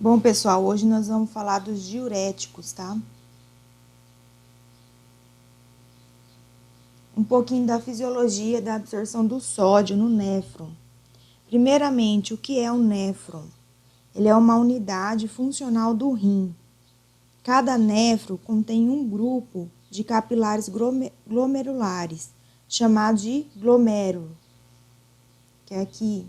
Bom, pessoal, hoje nós vamos falar dos diuréticos, tá? Um pouquinho da fisiologia da absorção do sódio no néfron. Primeiramente, o que é o néfron? Ele é uma unidade funcional do rim. Cada néfron contém um grupo de capilares glomerulares, chamado de glomérulo, que é aqui,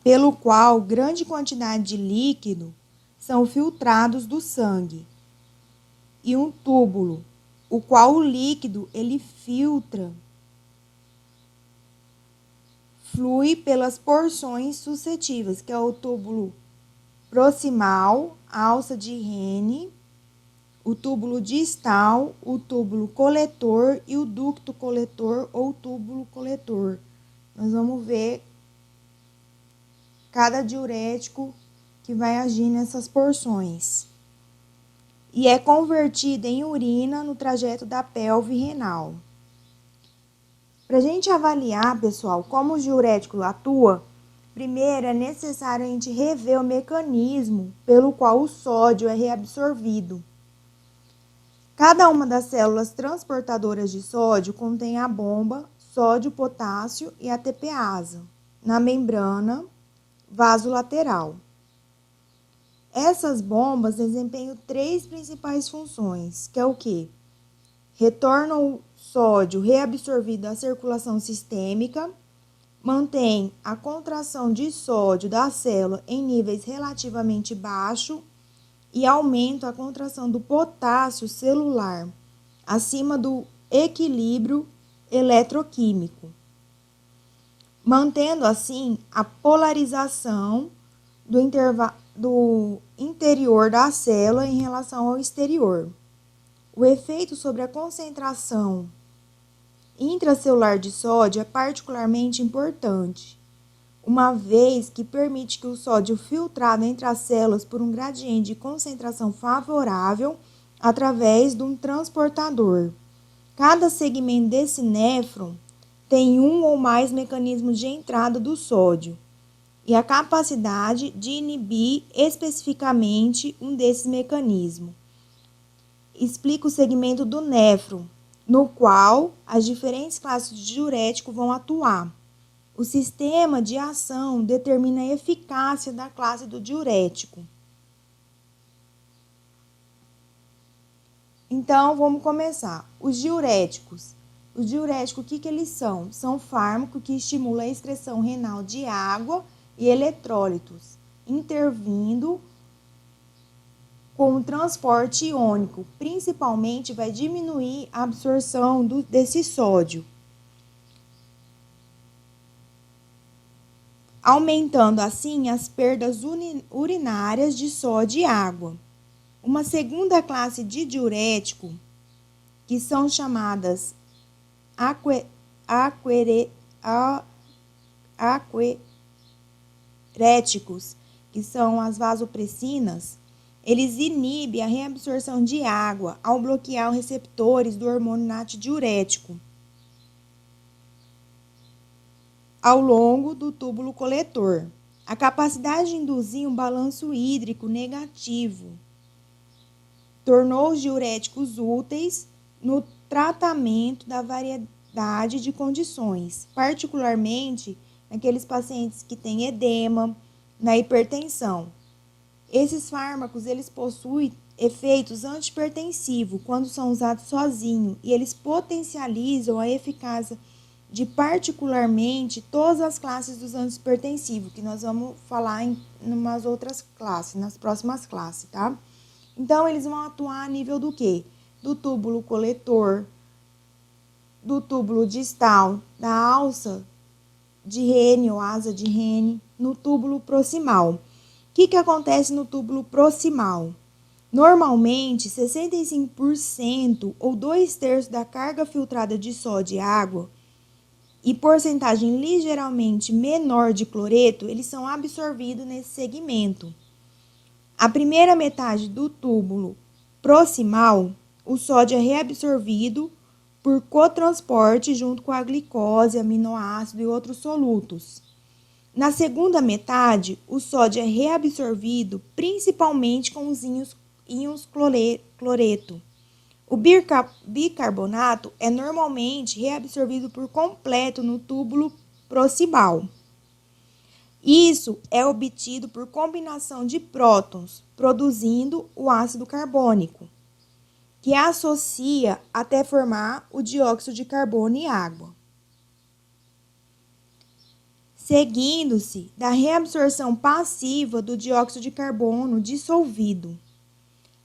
pelo qual grande quantidade de líquido são filtrados do sangue, e um túbulo, o qual o líquido ele filtra, flui pelas porções suscetíveis, que é o túbulo proximal, a alça de Henle, o túbulo distal, o túbulo coletor e o ducto coletor ou túbulo coletor. Nós vamos ver cada diurético que vai agir nessas porções. E é convertida em urina no trajeto da pelve renal. Para a gente avaliar, pessoal, como o diurético atua, primeiro é necessário a gente rever o mecanismo pelo qual o sódio é reabsorvido. Cada uma das células transportadoras de sódio contém a bomba sódio-potássio e ATPase na membrana vasolateral. Essas bombas desempenham 3 principais funções, que é o quê? Retornam o sódio reabsorvido à circulação sistêmica, mantém a contração de sódio da célula em níveis relativamente baixos e aumenta a contração do potássio celular acima do equilíbrio eletroquímico, mantendo assim a polarização do interior da célula em relação ao exterior. O efeito sobre a concentração intracelular de sódio é particularmente importante, uma vez que permite que o sódio filtrado entre as células por um gradiente de concentração favorável através de um transportador. Cada segmento desse néfron tem um ou mais mecanismos de entrada do sódio e a capacidade de inibir especificamente um desses mecanismos. Explica o segmento do néfron, no qual as diferentes classes de diurético vão atuar. O sistema de ação determina a eficácia da classe do diurético. Então, vamos começar. Os diuréticos. Os diuréticos, o que eles são? São fármacos que estimulam a excreção renal de água e eletrólitos, intervindo com o transporte iônico, principalmente vai diminuir a absorção desse sódio, aumentando assim as perdas urinárias de sódio e água. Uma segunda classe de diurético, que são chamadas aqueréticos, que são as vasopressinas, eles inibem a reabsorção de água ao bloquear os receptores do hormônio natridiurético ao longo do túbulo coletor. A capacidade de induzir um balanço hídrico negativo tornou os diuréticos úteis no tratamento da variedade de condições, particularmente naqueles pacientes que têm edema, na hipertensão. Esses fármacos, eles possuem efeitos antihipertensivos quando são usados sozinhos e eles potencializam a eficácia de particularmente todas as classes dos antihipertensivos, que nós vamos falar em umas outras classes, nas próximas classes, tá? Então, eles vão atuar a nível do quê? Do túbulo coletor, do túbulo distal, da alça de Henle ou asa de Henle, no túbulo proximal. O que acontece no túbulo proximal? Normalmente, 65% ou 2/3 da carga filtrada de sódio e água e porcentagem ligeiramente menor de cloreto, eles são absorvidos nesse segmento. A primeira metade do túbulo proximal, o sódio é reabsorvido por cotransporte junto com a glicose, aminoácido e outros solutos. Na segunda metade, o sódio é reabsorvido principalmente com os íons cloreto. O bicarbonato é normalmente reabsorvido por completo no túbulo proximal. Isso é obtido por combinação de prótons, produzindo o ácido carbônico, que associa até formar o dióxido de carbono e água. Seguindo-se da reabsorção passiva do dióxido de carbono dissolvido.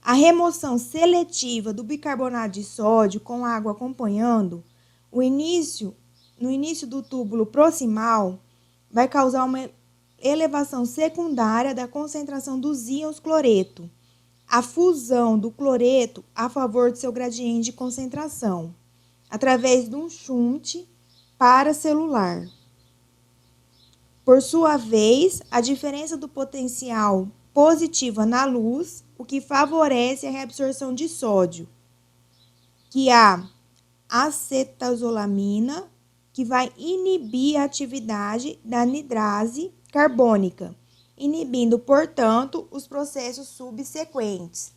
A remoção seletiva do bicarbonato de sódio com água acompanhando, no início do túbulo proximal, vai causar uma elevação secundária da concentração dos íons cloreto, a fusão do cloreto a favor de seu gradiente de concentração, através de um shunt paracelular. Por sua vez, a diferença do potencial positiva na luz, o que favorece a reabsorção de sódio, que a acetazolamina, que vai inibir a atividade da anidrase carbônica, inibindo, portanto, os processos subsequentes.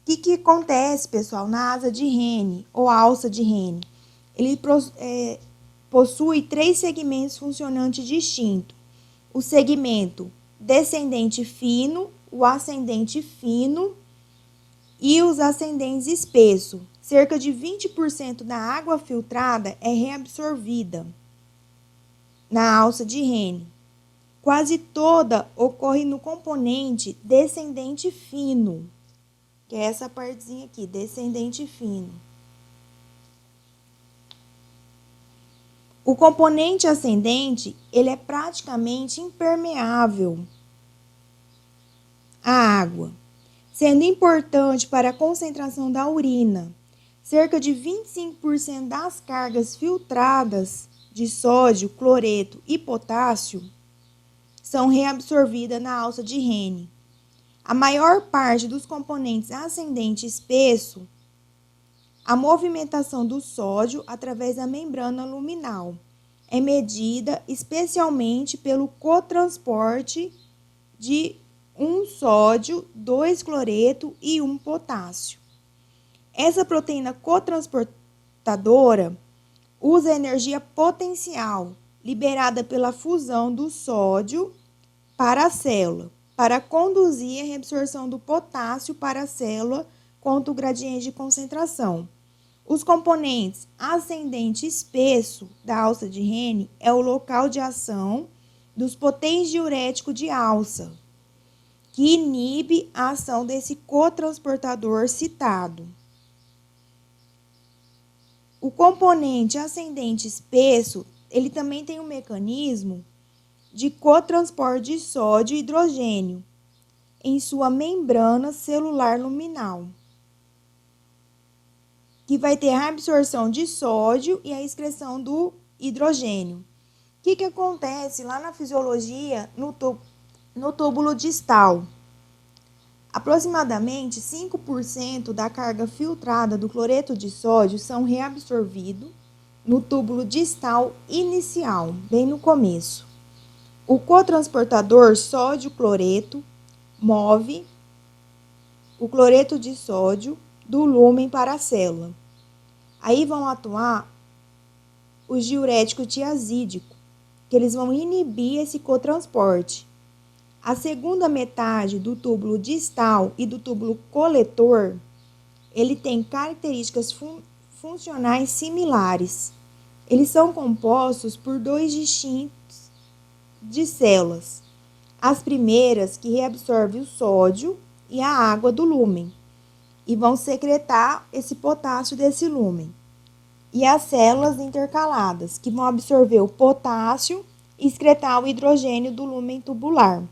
O que acontece, pessoal, na asa de Henle ou alça de Henle? Ele possui 3 segmentos funcionantes distintos. O segmento descendente fino, o ascendente fino e os ascendentes espesso. Cerca de 20% da água filtrada é reabsorvida na alça de Henle. Quase toda ocorre no componente descendente fino, que é essa partezinha aqui, descendente fino. O componente ascendente, ele é praticamente impermeável à água, sendo importante para a concentração da urina. Cerca de 25% das cargas filtradas de sódio, cloreto e potássio são reabsorvidas na alça de Henle. A maior parte dos componentes ascendente espesso, a movimentação do sódio através da membrana luminal é medida especialmente pelo cotransporte de 1 sódio, 2 cloreto e 1 potássio. Essa proteína cotransportadora usa energia potencial liberada pela fusão do sódio para a célula, para conduzir a reabsorção do potássio para a célula contra o gradiente de concentração. Os componentes ascendente espesso da alça de Henle é o local de ação dos potentes diuréticos de alça, que inibe a ação desse cotransportador citado. O componente ascendente espesso, ele também tem um mecanismo de cotransporte de sódio e hidrogênio em sua membrana celular luminal, que vai ter a absorção de sódio e a excreção do hidrogênio. O que acontece lá na fisiologia no túbulo distal? Aproximadamente 5% da carga filtrada do cloreto de sódio são reabsorvidos no túbulo distal inicial, bem no começo. O cotransportador sódio-cloreto move o cloreto de sódio do lúmen para a célula. Aí vão atuar os diuréticos tiazídicos, que eles vão inibir esse cotransporte. A segunda metade do túbulo distal e do túbulo coletor, ele tem características funcionais similares. Eles são compostos por 2 distintos de células. As primeiras que reabsorvem o sódio e a água do lúmen e vão secretar esse potássio desse lúmen. E as células intercaladas, que vão absorver o potássio e excretar o hidrogênio do lúmen tubular.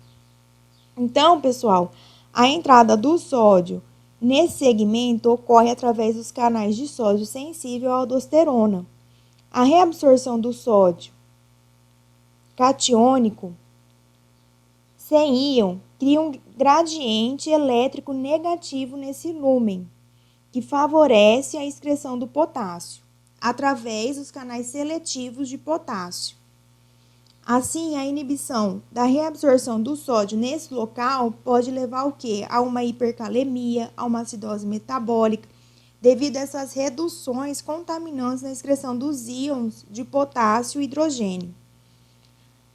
Então, pessoal, a entrada do sódio nesse segmento ocorre através dos canais de sódio sensível à aldosterona. A reabsorção do sódio catiônico sem íon cria um gradiente elétrico negativo nesse lúmen, que favorece a excreção do potássio, através dos canais seletivos de potássio. Assim, a inibição da reabsorção do sódio nesse local pode levar ao quê? A uma hipercalemia, a uma acidose metabólica, devido a essas reduções contaminantes na excreção dos íons de potássio e hidrogênio.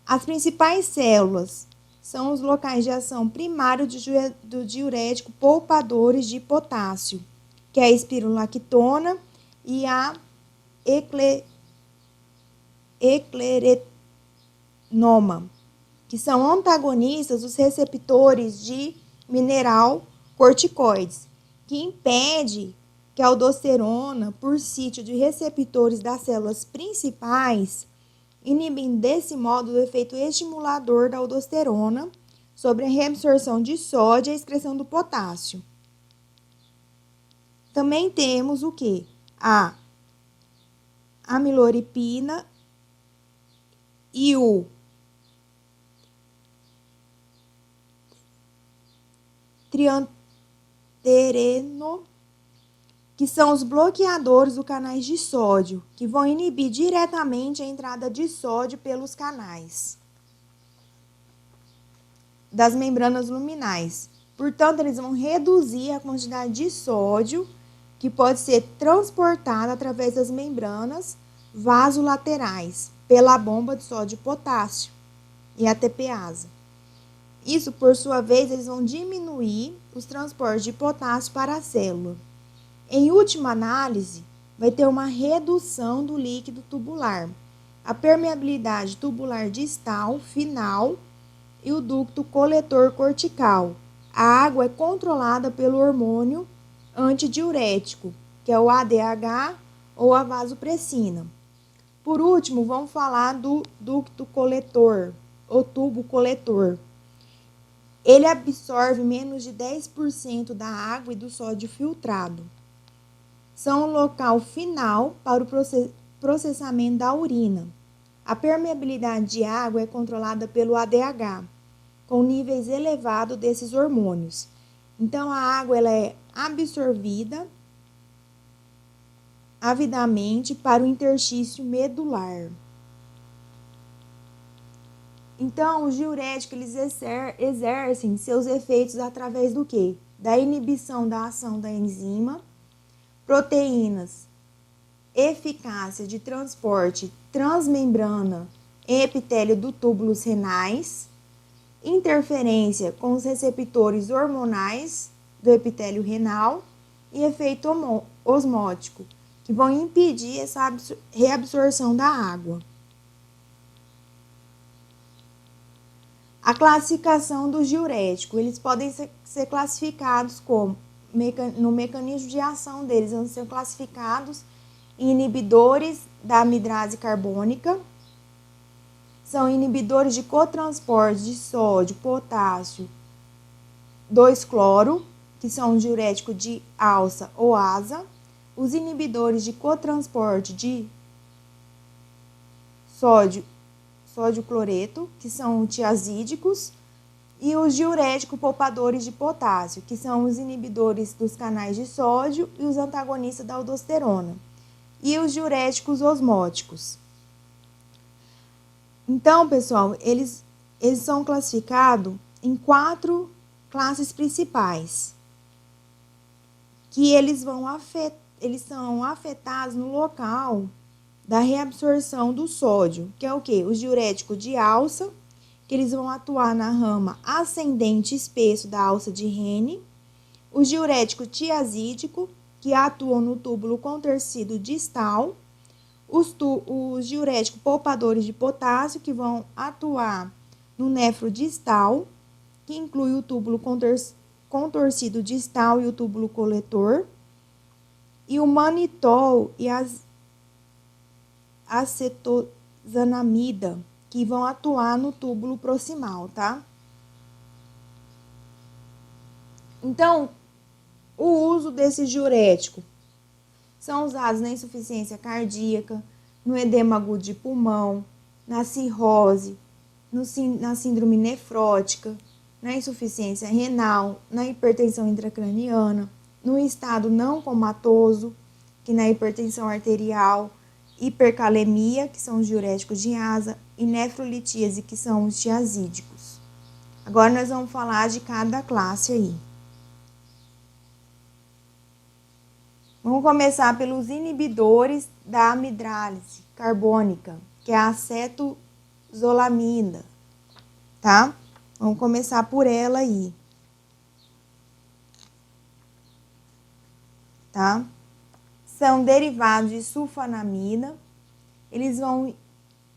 As principais células são os locais de ação primário do diurético poupadores de potássio, que é a espirulactona e a ecleretinoma, que são antagonistas dos receptores de mineral corticoides, que impede que a aldosterona, por sítio de receptores das células principais, inibindo desse modo o efeito estimulador da aldosterona sobre a reabsorção de sódio e a excreção do potássio. Também temos o que? A amiloripina e o triantereno, que são os bloqueadores dos canais de sódio, que vão inibir diretamente a entrada de sódio pelos canais das membranas luminais. Portanto, eles vão reduzir a quantidade de sódio que pode ser transportada através das membranas vasolaterais pela bomba de sódio e potássio e a TPase. Isso, por sua vez, eles vão diminuir os transportes de potássio para a célula. Em última análise, vai ter uma redução do líquido tubular, a permeabilidade tubular distal final e o ducto coletor cortical. A água é controlada pelo hormônio antidiurético, que é o ADH ou a vasopressina. Por último, vamos falar do ducto coletor, ou tubo coletor. Ele absorve menos de 10% da água e do sódio filtrado. São o local final para o processamento da urina. A permeabilidade de água é controlada pelo ADH, com níveis elevados desses hormônios. Então, a água ela é absorvida avidamente para o interstício medular. Então, os diuréticos eles exercem seus efeitos através do quê? Da inibição da ação da enzima, proteínas, eficácia de transporte transmembrana em epitélio do túbulos renais, interferência com os receptores hormonais do epitélio renal e efeito osmótico, que vão impedir essa reabsorção da água. A classificação dos diuréticos, eles podem ser classificados como, no mecanismo de ação deles, vão ser classificados em inibidores da amidrase carbônica, são inibidores de cotransporte de sódio, potássio, 2-cloro, que são diurético de alça ou asa, os inibidores de cotransporte de sódio cloreto, que são tiazídicos, e os diuréticos poupadores de potássio, que são os inibidores dos canais de sódio e os antagonistas da aldosterona, e os diuréticos osmóticos. Então, pessoal, eles são classificados em 4 classes principais, que eles são afetados no local da reabsorção do sódio, que é o quê? Os diuréticos de alça, que eles vão atuar na rama ascendente espesso da alça de Henle, os diuréticos tiazídicos, que atuam no túbulo contorcido distal, os diuréticos poupadores de potássio, que vão atuar no néfro distal, que inclui o túbulo contorcido distal e o túbulo coletor, e o manitol e as acetosanamida, que vão atuar no túbulo proximal, tá? Então, o uso desses diuréticos são usados na insuficiência cardíaca, no edema agudo de pulmão, na cirrose, na síndrome nefrótica, na insuficiência renal, na hipertensão intracraniana, no estado não comatoso, que na hipertensão arterial, hipercalemia, que são os diuréticos de asa, e nefrolitíase, que são os tiazídicos. Agora nós vamos falar de cada classe aí. Vamos começar pelos inibidores da amidrálise carbônica, que é a acetozolamida, tá? Vamos começar por ela aí, tá? São derivados de sulfonamida. Eles vão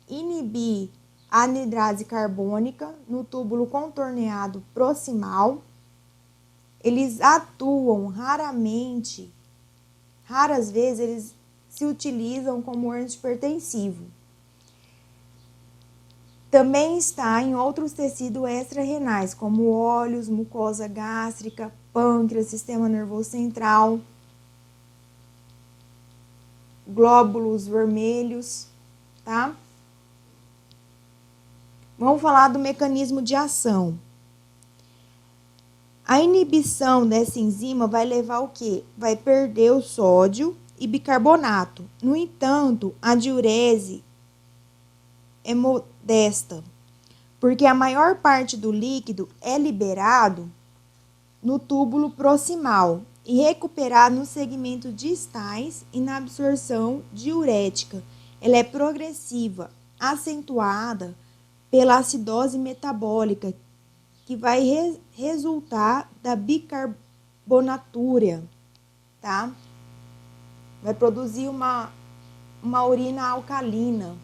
inibir a anidrase carbônica no túbulo contorneado proximal. Eles atuam raras vezes eles se utilizam como antipertensivo. Também está em outros tecidos extra-renais, como olhos, mucosa gástrica, pâncreas, sistema nervoso central, glóbulos vermelhos, tá? Vamos falar do mecanismo de ação. A inibição dessa enzima vai levar o quê? Vai perder o sódio e bicarbonato. No entanto, a diurese é modesta, porque a maior parte do líquido é liberado no túbulo proximal e recuperado nos segmentos distais e na absorção diurética. Ela é progressiva, acentuada pela acidose metabólica, que vai resultar da bicarbonatura, tá? Vai produzir uma urina alcalina.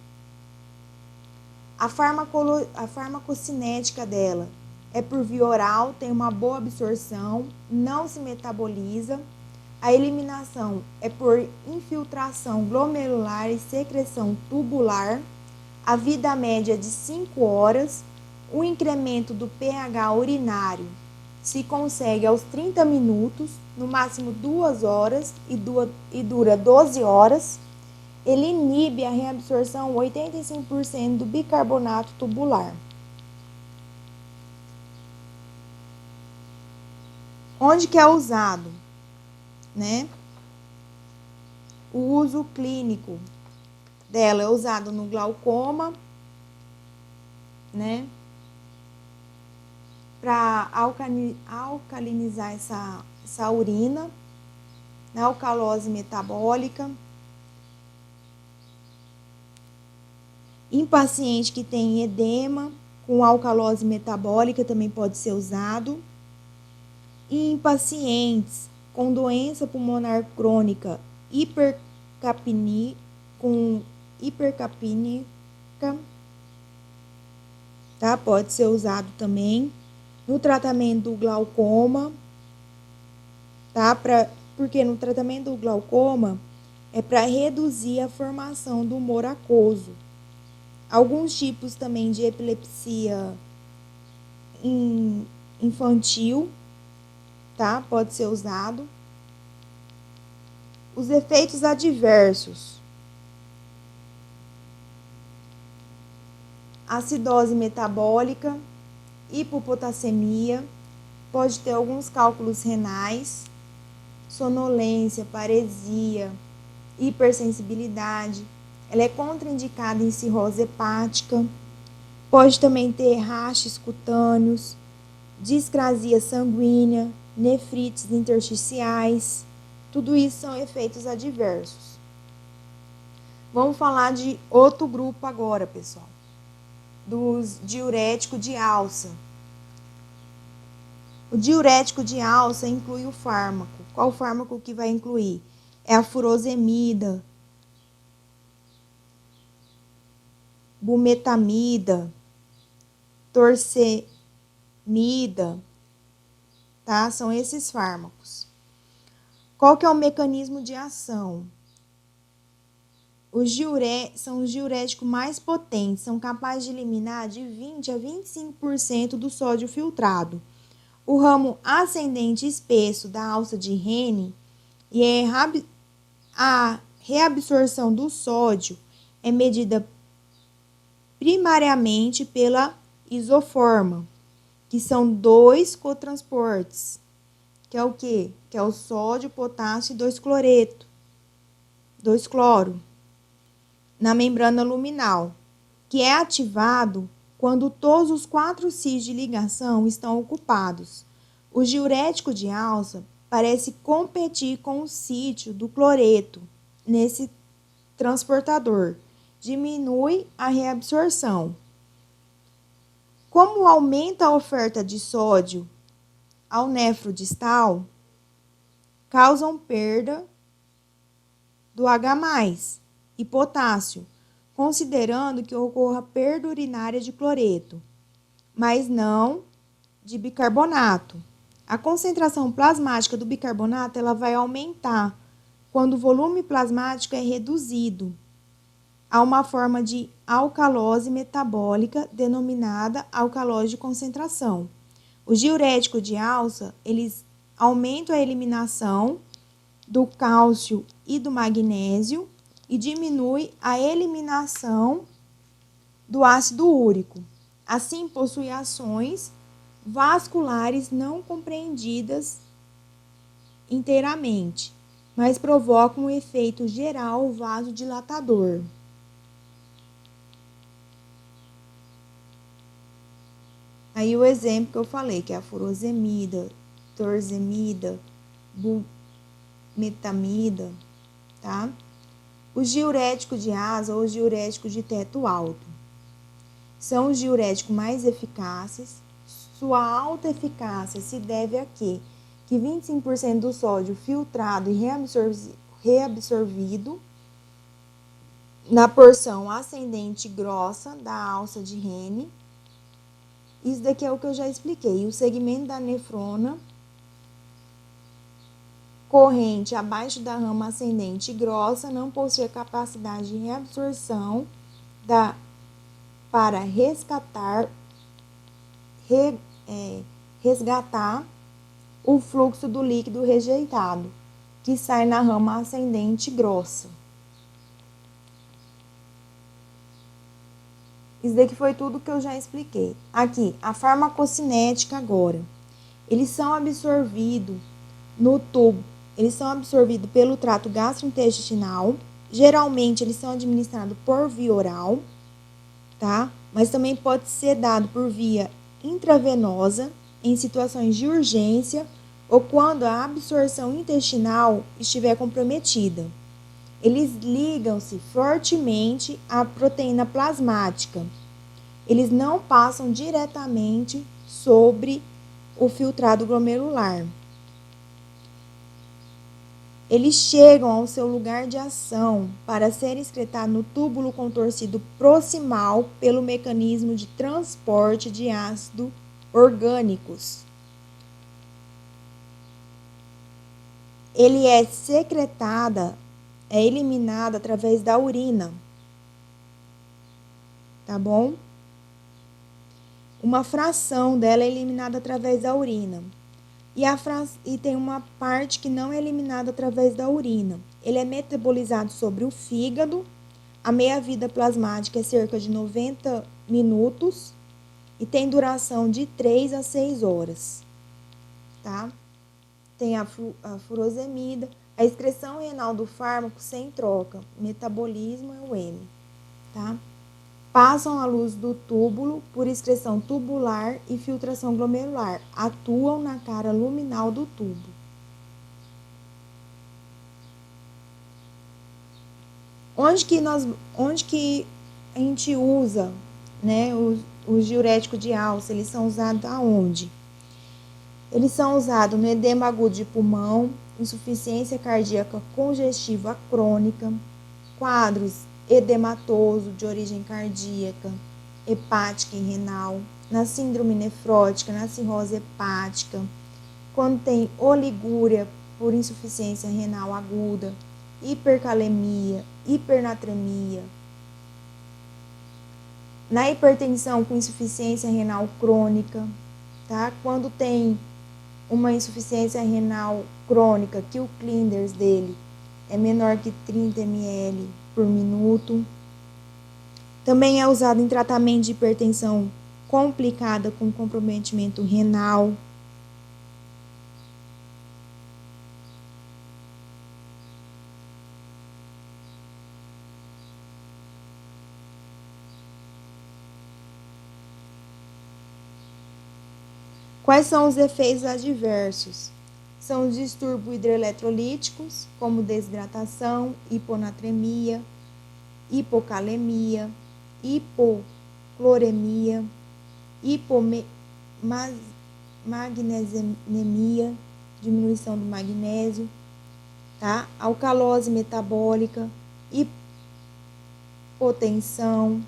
A farmacocinética dela é por via oral, tem uma boa absorção, não se metaboliza. A eliminação é por infiltração glomerular e secreção tubular. A vida média é de 5 horas. O incremento do pH urinário se consegue aos 30 minutos, no máximo 2 horas e dura 12 horas. Ele inibe a reabsorção 85% do bicarbonato tubular. Onde que é usado, né? O uso clínico dela é usado no glaucoma, né? Para alcalinizar essa urina, na alcalose metabólica. Em paciente que tem edema com alcalose metabólica também pode ser usado. E em pacientes com doença pulmonar crônica com hipercapníaca, tá? Pode ser usado também no tratamento do glaucoma, tá? Porque no tratamento do glaucoma é para reduzir a formação do humor aquoso. Alguns tipos também de epilepsia infantil, tá? Pode ser usado. Os efeitos adversos. Acidose metabólica, hipopotassemia, pode ter alguns cálculos renais, sonolência, paresia, hipersensibilidade. Ela é contraindicada em cirrose hepática. Pode também ter rachis cutâneos, discrasia sanguínea, nefrites intersticiais. Tudo isso são efeitos adversos. Vamos falar de outro grupo agora, pessoal. Dos diuréticos de alça. O diurético de alça inclui o fármaco. Qual fármaco que vai incluir? É a furosemida, bumetamida, torcemida, tá? São esses fármacos. Qual que é o mecanismo de ação? São os diuréticos mais potentes, são capazes de eliminar de 20 a 25% do sódio filtrado. O ramo ascendente espesso da alça de Henle e a reabsorção do sódio é medida primariamente pela isoforma, que são 2 cotransportes, que é o quê? Que é o sódio, potássio e 2 cloreto, 2 cloro. na membrana luminal, que é ativado quando todos os 4 cis de ligação estão ocupados. O diurético de alça parece competir com o sítio do cloreto nesse transportador, diminui a reabsorção. Como aumenta a oferta de sódio ao nefrodistal, causam perda do H+, e potássio, considerando que ocorra perda urinária de cloreto, mas não de bicarbonato. A concentração plasmática do bicarbonato ela vai aumentar quando o volume plasmático é reduzido a uma forma de alcalose metabólica denominada alcalose de concentração. Os diuréticos de alça, eles aumentam a eliminação do cálcio e do magnésio e diminui a eliminação do ácido úrico. Assim, possui ações vasculares não compreendidas inteiramente, mas provocam um efeito geral vasodilatador. Aí o exemplo que eu falei, que é a furosemida, torsemida, bumetamida, tá? Os diuréticos de asa ou os diuréticos de teto alto são os diuréticos mais eficazes. Sua alta eficácia se deve a quê? Que 25% do sódio filtrado e reabsorvido na porção ascendente grossa da alça de Henle. Isso daqui é o que eu já expliquei. O segmento da nefrona corrente abaixo da rama ascendente grossa não possui a capacidade de reabsorção para resgatar o fluxo do líquido rejeitado, que sai na rama ascendente grossa. Isso daqui foi tudo que eu já expliquei. Aqui, a farmacocinética agora. Eles são absorvidos no tubo, eles são absorvidos pelo trato gastrointestinal. Geralmente, eles são administrados por via oral, tá? Mas também pode ser dado por via intravenosa em situações de urgência ou quando a absorção intestinal estiver comprometida. Eles ligam-se fortemente à proteína plasmática. Eles não passam diretamente sobre o filtrado glomerular. Eles chegam ao seu lugar de ação para ser excretados no túbulo contorcido proximal pelo mecanismo de transporte de ácidos orgânicos. Ele é eliminado através da urina, tá bom? Uma fração dela é eliminada através da urina. E tem uma parte que não é eliminada através da urina. Ele é metabolizado sobre o fígado. A meia-vida plasmática é cerca de 90 minutos e tem duração de 3 a 6 horas, tá? Tem a furosemida. A excreção renal do fármaco sem troca, metabolismo é o M, tá? Passam à luz do túbulo por excreção tubular e filtração glomerular. Atuam na cara luminal do tubo. Onde que a gente usa, né, os diuréticos de alça? Eles são usados aonde? Eles são usados no edema agudo de pulmão, insuficiência cardíaca congestiva crônica, quadros edematoso de origem cardíaca, hepática e renal, na síndrome nefrótica, na cirrose hepática, quando tem oligúria por insuficiência renal aguda, hipercalemia, hipernatremia, na hipertensão com insuficiência renal crônica, tá? Quando tem uma insuficiência renal crônica, que o Clinders dele é menor que 30 ml por minuto. Também é usado em tratamento de hipertensão complicada com comprometimento renal. Quais são os efeitos adversos? São os distúrbios hidroeletrolíticos, como desidratação, hiponatremia, hipocalemia, hipocloremia, hipomagnesemia, diminuição do magnésio, tá? Alcalose metabólica, hipotensão,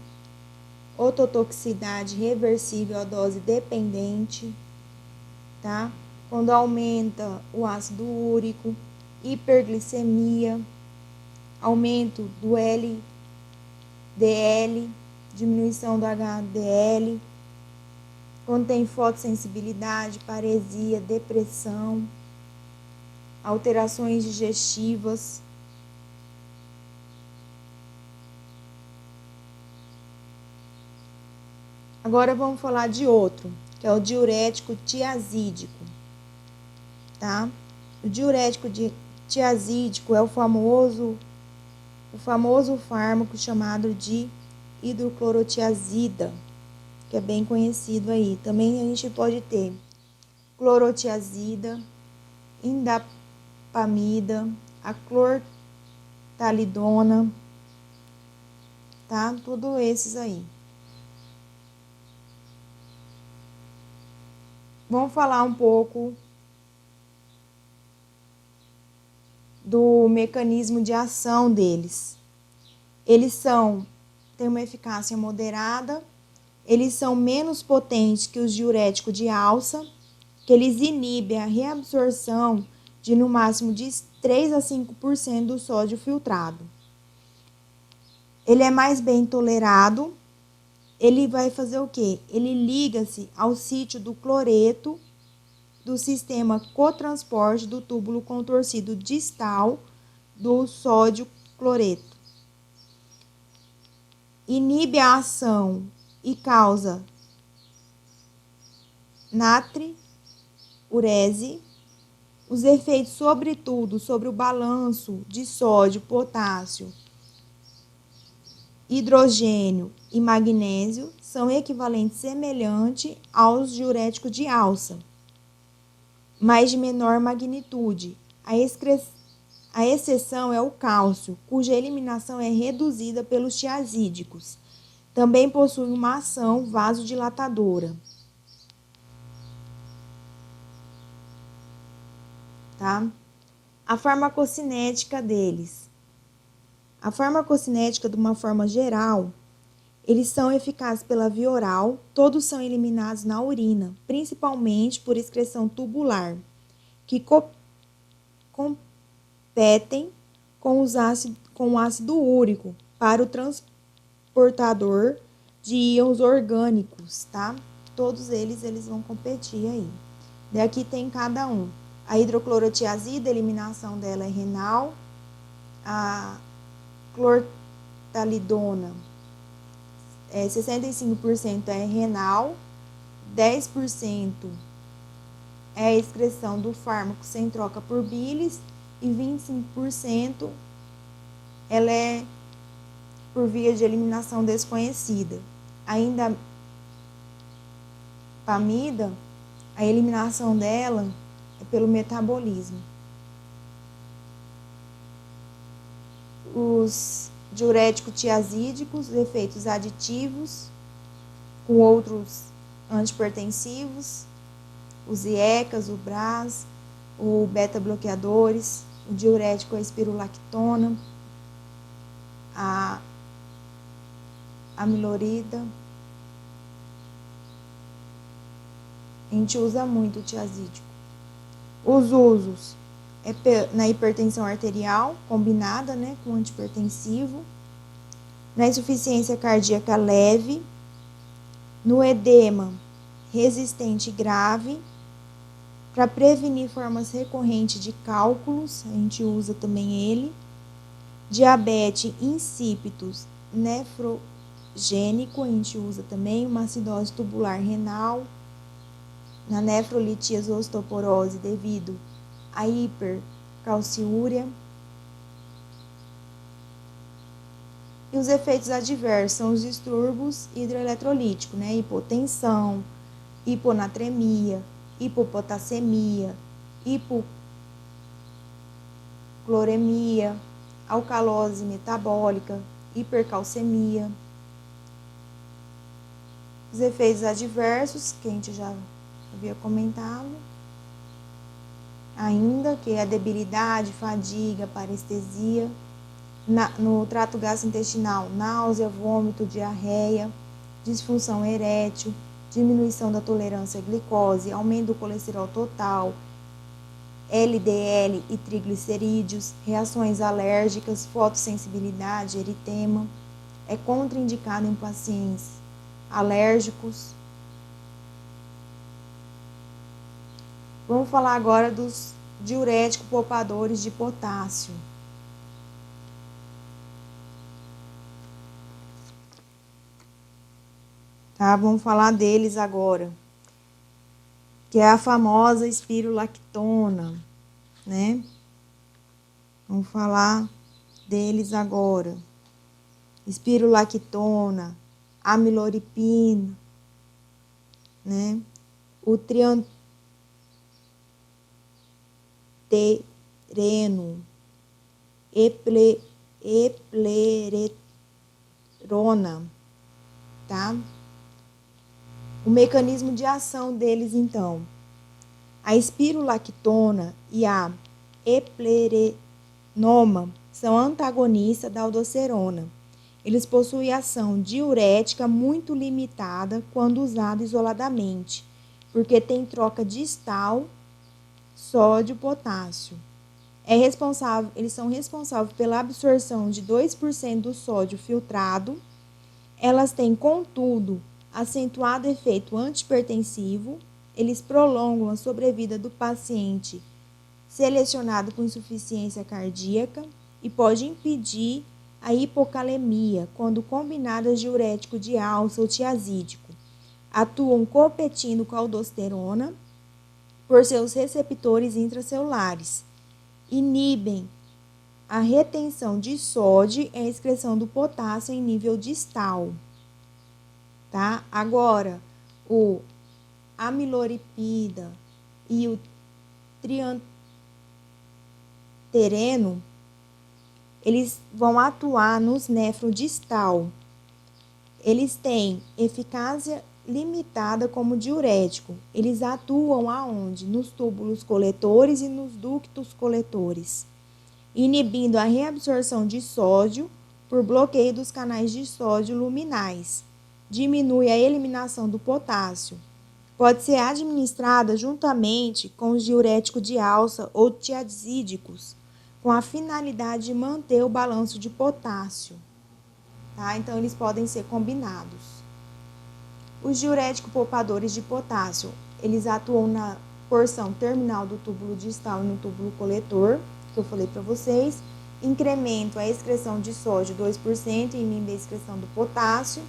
ototoxicidade reversível a dose dependente, tá? Quando aumenta o ácido úrico, hiperglicemia, aumento do LDL, diminuição do HDL, quando tem fotossensibilidade, paresia, depressão, alterações digestivas. Agora vamos falar de outro, que é o diurético tiazídico, tá? O diurético tiazídico é o famoso fármaco chamado de hidroclorotiazida, que é bem conhecido aí. Também a gente pode ter clorotiazida, indapamida, a clortalidona, tá? Tudo esses aí. Vamos falar um pouco do mecanismo de ação deles. Eles têm uma eficácia moderada, eles são menos potentes que os diuréticos de alça, que eles inibem a reabsorção de no máximo de 3 a 5% do sódio filtrado. Ele é mais bem tolerado. Ele vai fazer o quê? Ele liga-se ao sítio do cloreto do sistema cotransporte do túbulo contorcido distal do sódio cloreto. Inibe a ação e causa natriurese. Os efeitos, sobretudo, sobre o balanço de sódio, potássio, hidrogênio e magnésio são equivalentes semelhantes aos diuréticos de alça, mas de menor magnitude. A exceção é o cálcio, cuja eliminação é reduzida pelos tiazídicos. Também possui uma ação vasodilatadora. Tá? A farmacocinética deles. A farmacocinética, de uma forma geral, eles são eficazes pela via oral, todos são eliminados na urina, principalmente por excreção tubular, que competem com o ácido úrico para o transportador de íons orgânicos, tá? Todos eles vão competir aí. Daqui tem cada um. A hidroclorotiazida, a eliminação dela é renal. A clortalidona, 65% é renal, 10% é a excreção do fármaco sem troca por bilis e 25% ela é por via de eliminação desconhecida. Ainda pamida, a eliminação dela é pelo metabolismo. Os diuréticos tiazídicos, efeitos aditivos com outros antipertensivos, os IECAs, o BRAS, o beta-bloqueadores, o diurético a espirulactona, a amilorida. A gente usa muito o tiazídico. Os usos na hipertensão arterial combinada, né, com antipertensivo, na insuficiência cardíaca leve, no edema resistente grave, para prevenir formas recorrentes de cálculos, a gente usa também ele, diabetes insípidos nefrogênico, a gente usa também, uma acidose tubular renal, na nefrolitíase osteoporose devido a hipercalciúria. E os efeitos adversos são os distúrbios hidroeletrolíticos, né? Hipotensão, hiponatremia, hipopotassemia, hipocloremia, alcalose metabólica, hipercalcemia. Os efeitos adversos, que a gente já havia comentado, ainda, que é a debilidade, fadiga, parestesia. No trato gastrointestinal, náusea, vômito, diarreia, disfunção erétil, diminuição da tolerância à glicose, aumento do colesterol total, LDL e triglicerídeos, reações alérgicas, fotossensibilidade, eritema. É contraindicado em pacientes alérgicos. Vamos falar agora dos diuréticos poupadores de potássio. Tá? Vamos falar deles agora, que é a famosa espirulactona, né? Vamos falar deles agora. Espirulactona, amiloripina, né? O triantereno, eplererona, tá? O mecanismo de ação deles, então. A espirulactona e a eplerenoma são antagonistas da aldosterona. Eles possuem ação diurética muito limitada quando usados isoladamente, porque tem troca distal sódio-potássio. Eles são responsáveis pela absorção de 2% do sódio filtrado. Elas têm, contudo, acentuado efeito antihipertensivo. Eles prolongam a sobrevida do paciente selecionado com insuficiência cardíaca e pode impedir a hipocalemia quando combinadas diurético de alça ou tiazídico. Atuam competindo com a aldosterona por seus receptores intracelulares. Inibem a retenção de sódio e a excreção do potássio em nível distal. Tá? Agora, o amiloripida e o triantereno, eles vão atuar nos nefrodistal. Eles têm eficácia limitada como diurético. Eles atuam aonde? Nos túbulos coletores e nos ductos coletores, inibindo a reabsorção de sódio por bloqueio dos canais de sódio luminais. Diminui a eliminação do potássio. Pode ser administrada juntamente com os diuréticos de alça ou tiazídicos, com a finalidade de manter o balanço de potássio. Tá? Então, eles podem ser combinados. Os diuréticos poupadores de potássio, eles atuam na porção terminal do túbulo distal e no túbulo coletor, que eu falei para vocês. Incrementam a excreção de sódio 2% e inibem a excreção do potássio.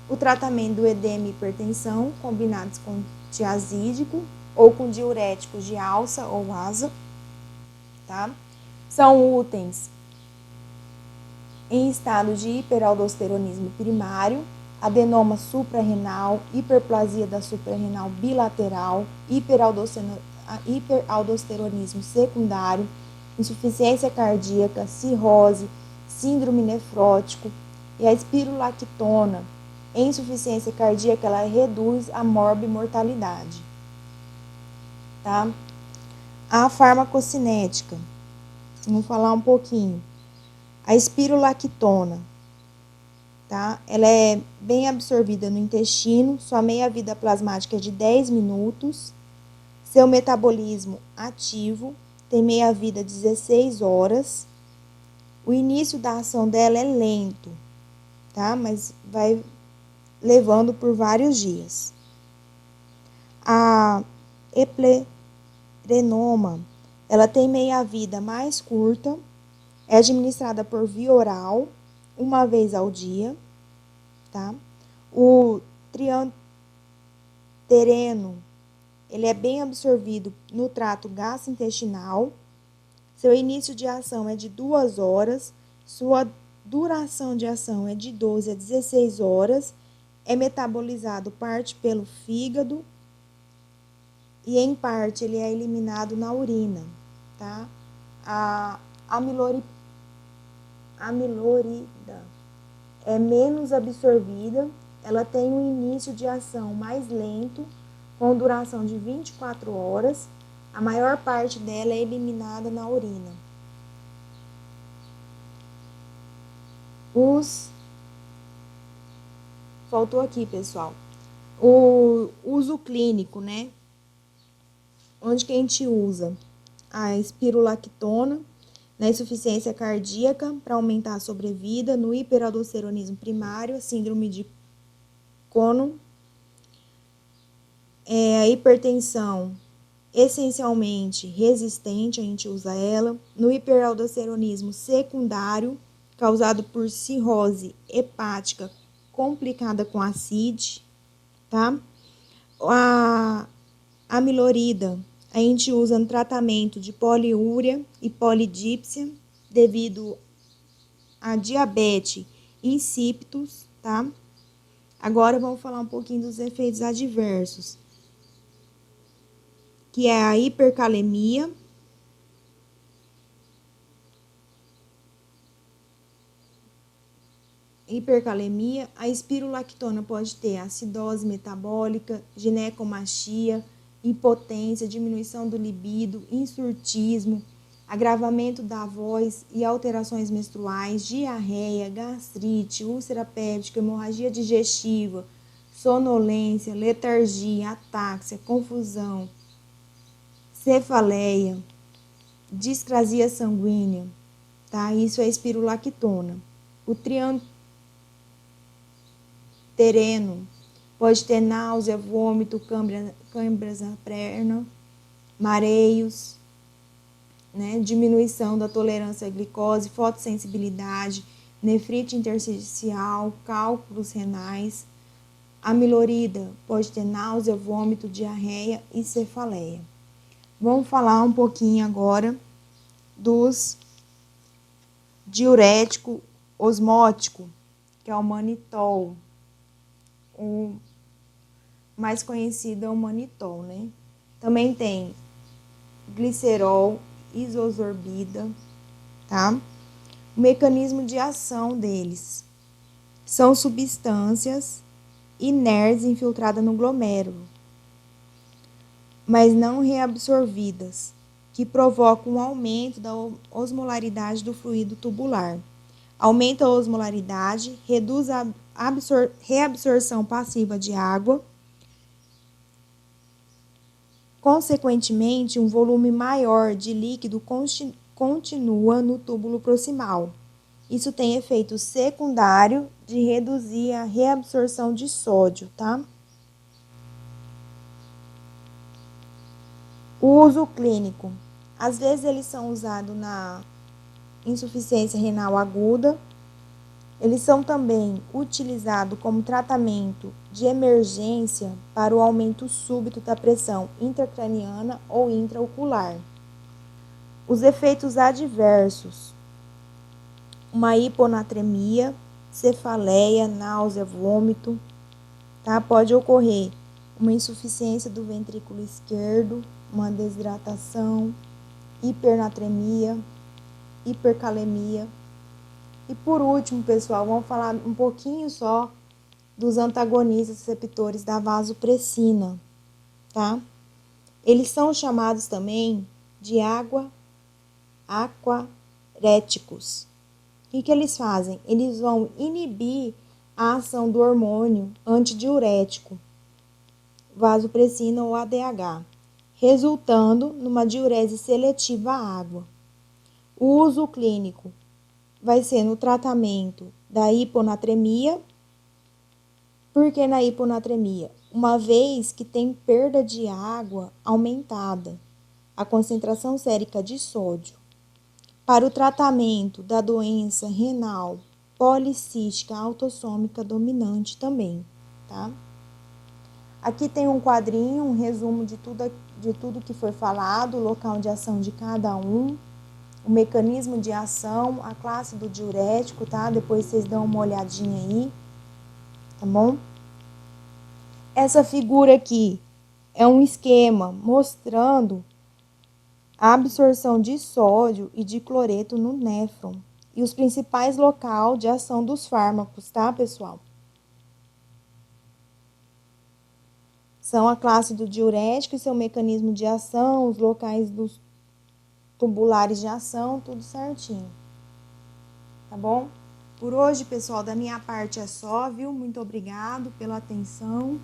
O tratamento do edema e hipertensão, combinados com tiazídico ou com diuréticos de alça ou asa, tá? São úteis em estado de hiperaldosteronismo primário, adenoma suprarrenal, hiperplasia da suprarrenal bilateral, hiperaldosteronismo secundário, insuficiência cardíaca, cirrose, síndrome nefrótico. E a espirulactona, em insuficiência cardíaca, ela reduz a morbimortalidade. Tá? A farmacocinética, vamos falar um pouquinho. A espirulactona, tá? Ela é bem absorvida no intestino, sua meia-vida plasmática é de 10 minutos. Seu metabolismo ativo tem meia-vida 16 horas. O início da ação dela é lento, tá? Mas vai levando por vários dias. A eplerenoma, ela tem meia-vida mais curta, é administrada por via oral, uma vez ao dia, tá? O triantereno, ele é bem absorvido no trato gastrointestinal. Seu início de ação é de 2 horas, sua duração de ação é de 12 a 16 horas, é metabolizado parte pelo fígado e em parte ele é eliminado na urina, tá? A amilorida é menos absorvida, ela tem um início de ação mais lento, com duração de 24 horas, a maior parte dela é eliminada na urina. Faltou aqui, pessoal, o uso clínico, né? Onde que a gente usa a espirulactona na insuficiência cardíaca para aumentar a sobrevida, no hiperaldosteronismo primário, síndrome de Conon, a hipertensão essencialmente resistente, a gente usa ela, no hiperaldosteronismo secundário, causado por cirrose hepática complicada com ACID, tá? A amilorida a gente usa no tratamento de poliúria e polidípsia devido a diabetes insípidos, tá? Agora vamos falar um pouquinho dos efeitos adversos, que é a hipercalemia, a espirulactona pode ter acidose metabólica, ginecomastia, impotência, diminuição do libido, insurtismo, agravamento da voz e alterações menstruais, diarreia, gastrite, úlcera péptica, hemorragia digestiva, sonolência, letargia, atáxia, confusão, cefaleia, discrasia sanguínea, tá? Isso é espirulactona. O triantereno pode ter náusea, vômito, câimbras na perna, mareios, né? Diminuição da tolerância à glicose, fotossensibilidade, nefrite intersticial, cálculos renais. Amilorida pode ter náusea, vômito, diarreia e cefaleia. Vamos falar um pouquinho agora dos diurético osmótico, que é o manitol. O mais conhecido é o manitol, né? Também tem glicerol, isosorbida, tá? O mecanismo de ação deles são substâncias inertes infiltradas no glomérulo, mas não reabsorvidas, que provocam um aumento da osmolaridade do fluido tubular. Aumenta a osmolaridade, reduz a reabsorção passiva de água. Consequentemente, um volume maior de líquido continua no túbulo proximal. Isso tem efeito secundário de reduzir a reabsorção de sódio, tá? O uso clínico. Às vezes eles são usados na insuficiência renal aguda. Eles são também utilizados como tratamento de emergência para o aumento súbito da pressão intracraniana ou intraocular. Os efeitos adversos: uma hiponatremia, cefaleia, náusea, vômito, tá? Pode ocorrer uma insuficiência do ventrículo esquerdo, uma desidratação, hipernatremia, hipercalemia. E por último, pessoal, vamos falar um pouquinho só dos antagonistas receptores da vasopressina, tá? Eles são chamados também de aquaréticos. O que eles fazem? Eles vão inibir a ação do hormônio antidiurético, vasopressina ou ADH, resultando numa diurese seletiva à água. O uso clínico vai ser no tratamento da hiponatremia. Por que na hiponatremia? Uma vez que tem perda de água aumentada, a concentração sérica de sódio. Para o tratamento da doença renal policística autossômica dominante também, tá? Aqui tem um quadrinho, um resumo de tudo que foi falado, o local de ação de cada um, o mecanismo de ação, a classe do diurético, tá? Depois vocês dão uma olhadinha aí, tá bom? Essa figura aqui é um esquema mostrando a absorção de sódio e de cloreto no néfron e os principais locais de ação dos fármacos, tá, pessoal? São a classe do diurético e seu mecanismo de ação, os locais dos tubulares de ação, tudo certinho. Tá bom? Por hoje, pessoal, da minha parte é só, viu? Muito obrigado pela atenção.